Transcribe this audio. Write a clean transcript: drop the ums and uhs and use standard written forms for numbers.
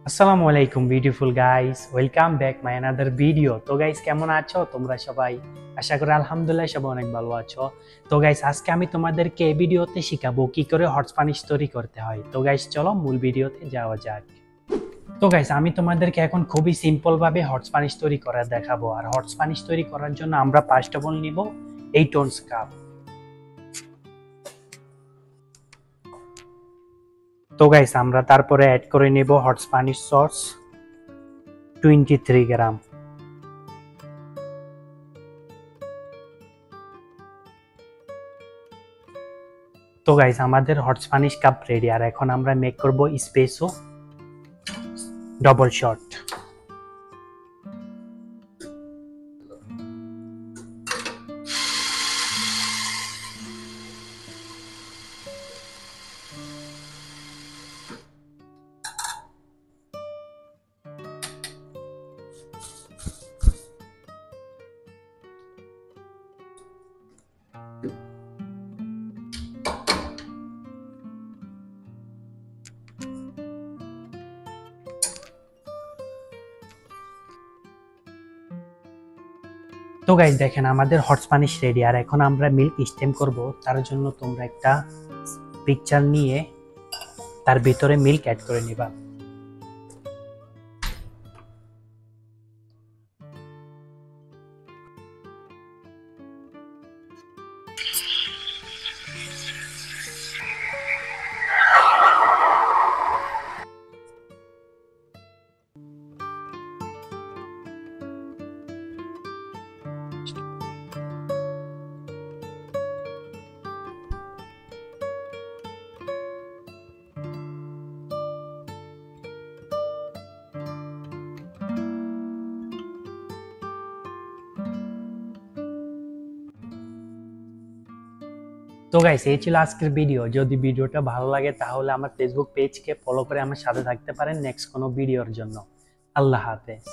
আসসালামু আলাইকুম beautiful guys, welcome back my another video. তো গাইস, কেমন আছো তোমরা সবাই? আশা করি আলহামদুলিল্লাহ সবাই অনেক ভালো আছো। তো গাইস, আজকে আমি তোমাদেরকে এই ভিডিওতে শিখাবো কি করে হট স্প্যানিশ তৈরি করতে হয়। তো গাইস, চলো মূল ভিডিওতে যাওয়া যাক। তো গাইস, আমি তোমাদেরকে এখন খুবই সিম্পল ভাবে হট স্প্যানিশ তৈরি করা দেখাবো। আর হট স্প্যানিশ তৈরি করার জন্য আমরা ফার্স্ট অফ অল নিব 8 ounce কাপ। তো গাইস, আমরা তারপরে অ্যাড করে নেব হট স্প্যানিশ সস 23 গ্রাম। তো গাইস, আমাদের হট স্প্যানিশ কাপ রেডি। আর এখন আমরা মেক করব স্পেসো ডবল শট। তো গাইস, দেখেন আমাদের হট স্প্যানিশ রেডি। আর এখন আমরা মিল্ক স্টেম করব। তার জন্য তোমরা একটা পিকচার নিয়ে তার ভিতরে মিল্ক অ্যাড করে নিবা। তো গাইস, এই ছিল আজকের ভিডিও। যদি ভিডিওটা ভালো লাগে তাহলে আমার ফেসবুক পেজকে ফলো করে আমার সাথে থাকতে পারেন নেক্সট কোনো ভিডিওর জন্য। আল্লাহ হাফেজ।